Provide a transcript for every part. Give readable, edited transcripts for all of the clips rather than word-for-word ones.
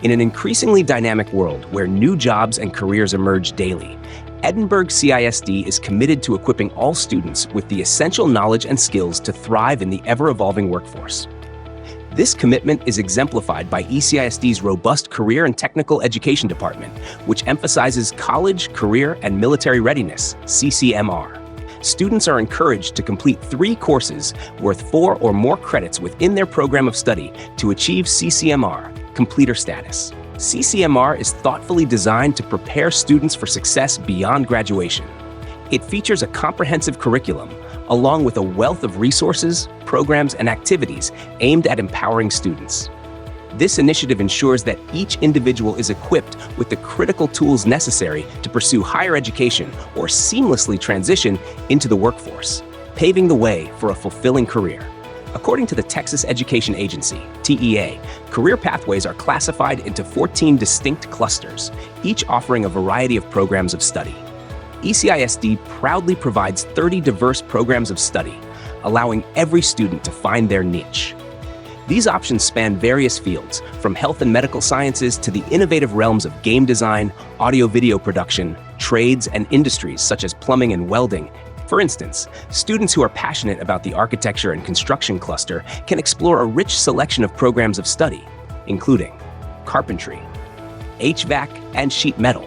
In an increasingly dynamic world where new jobs and careers emerge daily, Edinburgh CISD is committed to equipping all students with the essential knowledge and skills to thrive in the ever-evolving workforce. This commitment is exemplified by ECISD's robust Career and Technical Education Department, which emphasizes college, career, and military readiness, CCMR. Students are encouraged to complete 3 courses worth 4 or more credits within their program of study to achieve CCMR, completer status. CCMR is thoughtfully designed to prepare students for success beyond graduation. It features a comprehensive curriculum, along with a wealth of resources, programs, and activities aimed at empowering students. This initiative ensures that each individual is equipped with the critical tools necessary to pursue higher education or seamlessly transition into the workforce, paving the way for a fulfilling career. According to the Texas Education Agency, TEA, career pathways are classified into 14 distinct clusters, each offering a variety of programs of study. ECISD proudly provides 30 diverse programs of study, allowing every student to find their niche. These options span various fields, from health and medical sciences to the innovative realms of game design, audio-video production, trades, and industries such as plumbing and welding. For instance, students who are passionate about the architecture and construction cluster can explore a rich selection of programs of study, including carpentry, HVAC and sheet metal,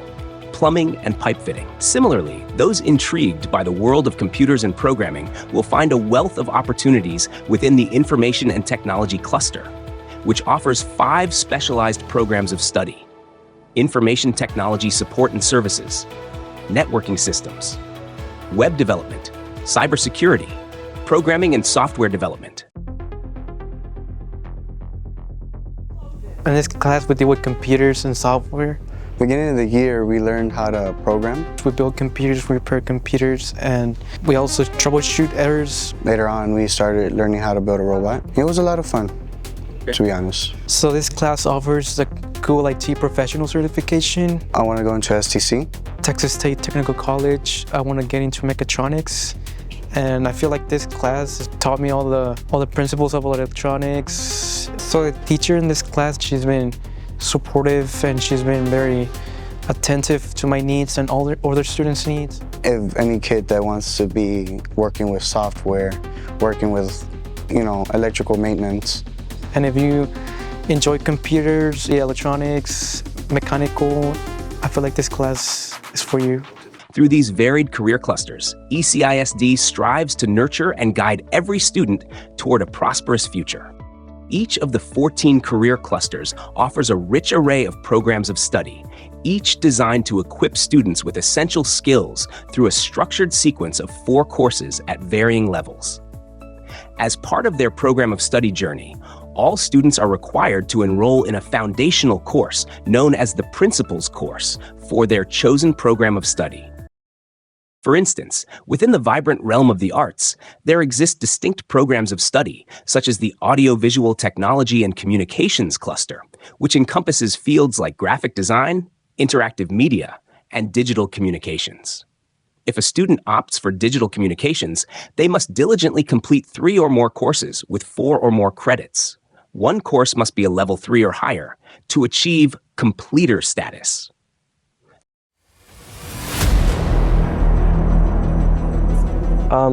plumbing and pipe fitting. Similarly, those intrigued by the world of computers and programming will find a wealth of opportunities within the Information and Technology cluster, which offers 5 specialized programs of study: Information Technology Support and Services, Networking Systems, Web Development, Cybersecurity, Programming and Software Development. In this class, we deal with computers and software. Beginning of the year, we learned how to program. We build computers, we repair computers, and we also troubleshoot errors. Later on, we started learning how to build a robot. It was a lot of fun, to be honest. So this class offers the Cool IT Professional Certification. I want to go into STC. Texas State Technical College. I want to get into mechatronics. And I feel like this class has taught me all the principles of electronics. So the teacher in this class, she's been supportive and she's been very attentive to my needs and all the other students' needs. If any kid that wants to be working with software, working with, electrical maintenance. And if you enjoy computers, electronics, mechanical, I feel like this class is for you. Through these varied career clusters, ECISD strives to nurture and guide every student toward a prosperous future. Each of the 14 career clusters offers a rich array of programs of study, each designed to equip students with essential skills through a structured sequence of 4 courses at varying levels. As part of their program of study journey, all students are required to enroll in a foundational course known as the Principles course for their chosen program of study. For instance, within the vibrant realm of the arts, there exist distinct programs of study, such as the Audiovisual Technology and Communications cluster, which encompasses fields like graphic design, interactive media, and digital communications. If a student opts for digital communications, they must diligently complete 3 or more courses with 4 or more credits. One course must be a level 3 or higher to achieve completer status.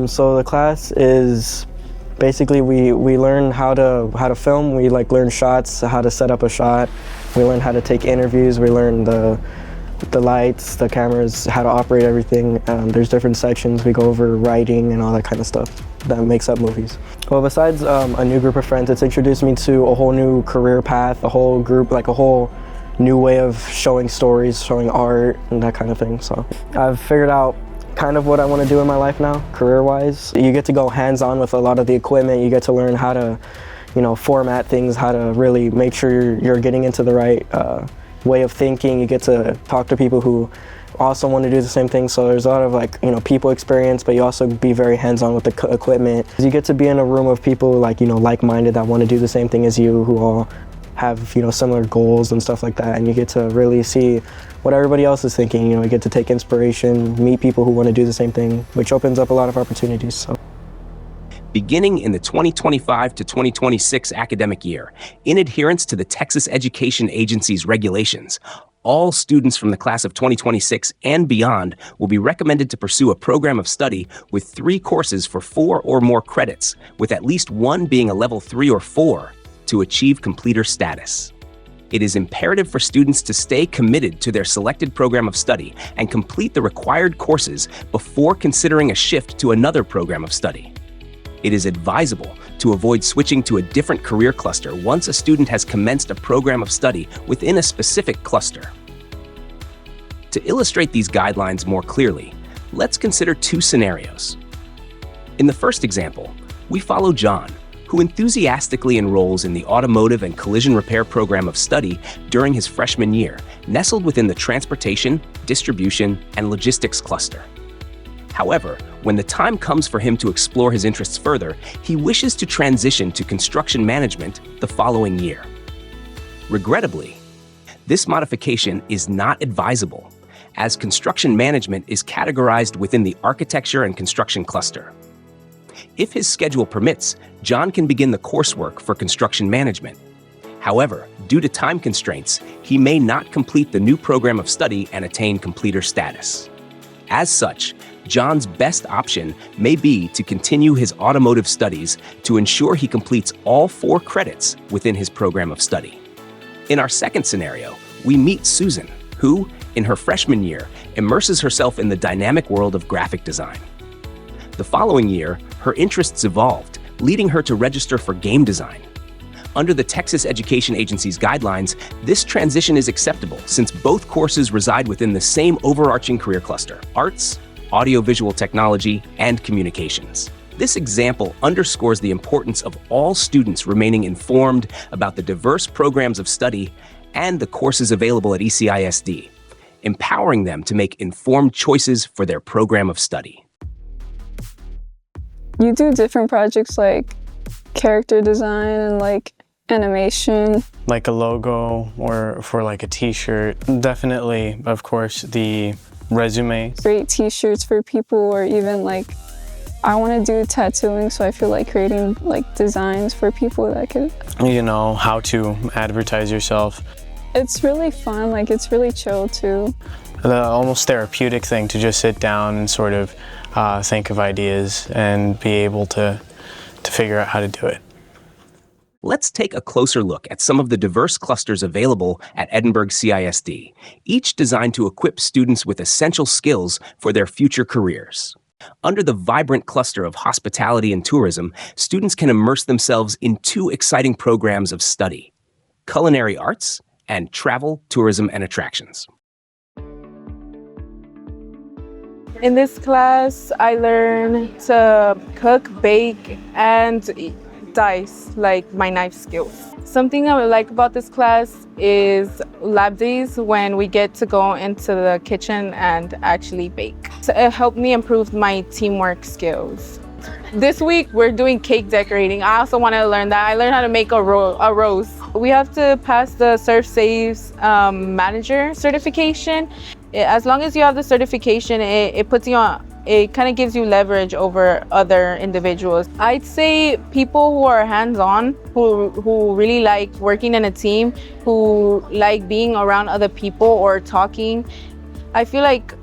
So the class is basically we learn how to film. We learn shots, how to set up a shot. We learn how to take interviews. We learn the lights, the cameras, how to operate everything. There's different sections. We go over writing and all that kind of stuff that makes up movies. Well, besides a new group of friends, it's introduced me to a whole new career path, a whole group, a whole new way of showing stories, showing art, and that kind of thing. So I've figured out kind of what I want to do in my life now, career-wise. You get to go hands-on with a lot of the equipment. You get to learn how to, format things, how to really make sure you're getting into the right way of thinking. You get to talk to people who also want to do the same thing. So there's a lot of people experience, but you also be very hands-on with the equipment. You get to be in a room of people like-minded that want to do the same thing as you, who all have similar goals and stuff like that, and you get to really see what everybody else is thinking. You get to take inspiration, meet people who want to do the same thing, which opens up a lot of opportunities. So Beginning in the 2025 to 2026 academic year, in adherence to the Texas Education Agency's regulations, all students from the class of 2026 and beyond will be recommended to pursue a program of study with 3 courses for 4 or more credits, with at least one being a level 3 or 4 to achieve completer status. It is imperative for students to stay committed to their selected program of study and complete the required courses before considering a shift to another program of study. It is advisable to avoid switching to a different career cluster once a student has commenced a program of study within a specific cluster. To illustrate these guidelines more clearly, let's consider 2 scenarios. In the first example, we follow John, who enthusiastically enrolls in the Automotive and Collision Repair program of study during his freshman year, nestled within the Transportation, Distribution, and Logistics cluster. However, when the time comes for him to explore his interests further, he wishes to transition to construction management the following year. Regrettably, this modification is not advisable, as construction management is categorized within the Architecture and Construction cluster. If his schedule permits, John can begin the coursework for construction management. However, due to time constraints, he may not complete the new program of study and attain completer status. As such, John's best option may be to continue his automotive studies to ensure he completes all 4 credits within his program of study. In our second scenario, we meet Susan, who, in her freshman year, immerses herself in the dynamic world of graphic design. The following year, her interests evolved, leading her to register for game design. Under the Texas Education Agency's guidelines, this transition is acceptable since both courses reside within the same overarching career cluster: arts, audiovisual technology, and communications. This example underscores the importance of all students remaining informed about the diverse programs of study and the courses available at ECISD, empowering them to make informed choices for their program of study. You do different projects like character design and like animation. Like a logo or for like a t-shirt. Definitely, of course, the resume. Create t-shirts for people, or even like I want to do tattooing, so I feel like creating like designs for people that could, You know, how to advertise yourself. it's really fun, like it's really chill too. The almost therapeutic thing to just sit down and sort of think of ideas and be able to figure out how to do it. Let's take a closer look at some of the diverse clusters available at Edinburgh CISD, each designed to equip students with essential skills for their future careers. Under the vibrant cluster of hospitality and tourism, students can immerse themselves in 2 exciting programs of study: culinary arts and travel, tourism, and attractions. In this class, I learn to cook, bake, and dice, like my knife skills. Something I would like about this class is lab days when we get to go into the kitchen and actually bake. So it helped me improve my teamwork skills. This week, we're doing cake decorating. I also want to learn that. I learned how to make a rose. We have to pass the ServSaves manager certification. As long as you have the certification, it puts you on, it kind of gives you leverage over other individuals. I'd say people who are hands-on, who really like working in a team, who like being around other people or talking. I feel like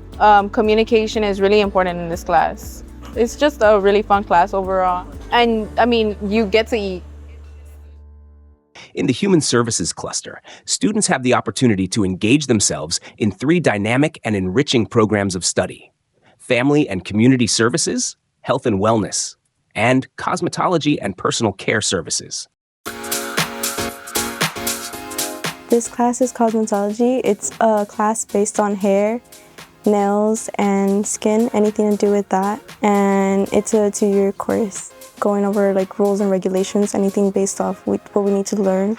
communication is really important in this class. It's just a really fun class overall. And I mean, you get to eat. In the Human Services cluster, students have the opportunity to engage themselves in 3 dynamic and enriching programs of study: Family and Community Services, Health and Wellness, and Cosmetology and Personal Care Services. This class is cosmetology. It's a class based on hair, nails, and skin, anything to do with that. And it's a 2-year course going over like rules and regulations, anything based off what we need to learn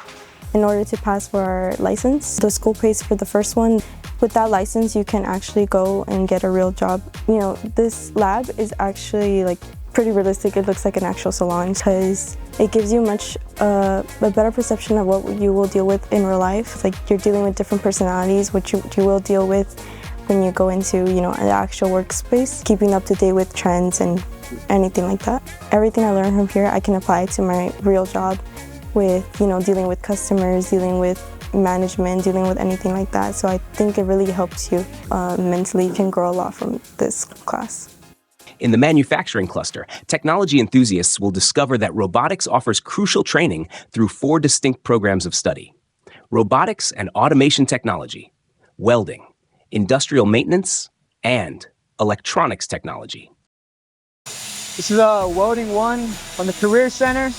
in order to pass for our license. The school pays for the first one. With that license, you can actually go and get a real job. You know, this lab is actually like pretty realistic. It looks like an actual salon because it gives you a better perception of what you will deal with in real life. It's like you're dealing with different personalities, which you will deal with when you go into, you know, an actual workspace, keeping up to date with trends and anything like that. Everything I learned from here, I can apply to my real job with, dealing with customers, dealing with management, dealing with anything like that. So I think it really helps you mentally. You can grow a lot from this class. In the manufacturing cluster, technology enthusiasts will discover that robotics offers crucial training through 4 distinct programs of study: robotics and automation technology, welding, industrial maintenance, and electronics technology. This is welding 1 from the Career Center.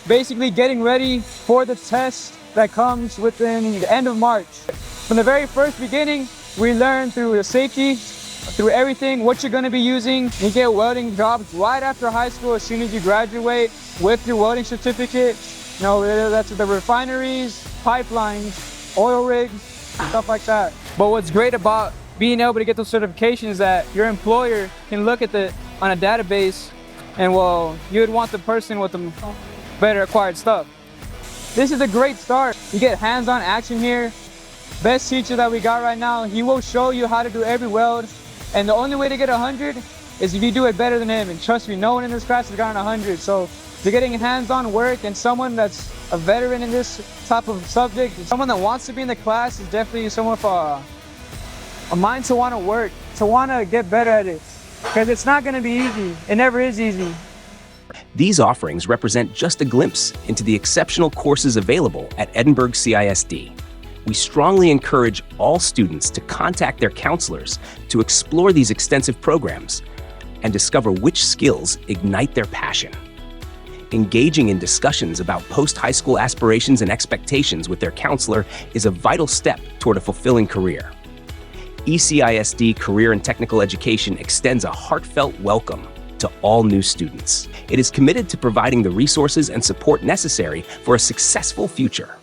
Basically getting ready for the test that comes within the end of March. From the very first beginning, we learn through the safety, through everything, what you're going to be using. You get welding jobs right after high school as soon as you graduate with your welding certificate. Whether that's the refineries, pipelines, oil rigs, stuff like that. But what's great about being able to get those certifications is that your employer can look at on a database and, well, you would want the person with the better acquired stuff. This is a great start. You get hands-on action here. Best teacher that we got right now, he will show you how to do every weld. And the only way to get 100 is if you do it better than him. And trust me, no one in this class has gotten 100. So you're getting hands-on work, and someone that's a veteran in this type of subject, someone that wants to be in the class, is definitely someone with a mind to want to work, to want to get better at it. Because it's not going to be easy. It never is easy. These offerings represent just a glimpse into the exceptional courses available at Edinburgh CISD. We strongly encourage all students to contact their counselors to explore these extensive programs and discover which skills ignite their passion. Engaging in discussions about post-high school aspirations and expectations with their counselor is a vital step toward a fulfilling career. ECISD Career and Technical Education extends a heartfelt welcome to all new students. It is committed to providing the resources and support necessary for a successful future.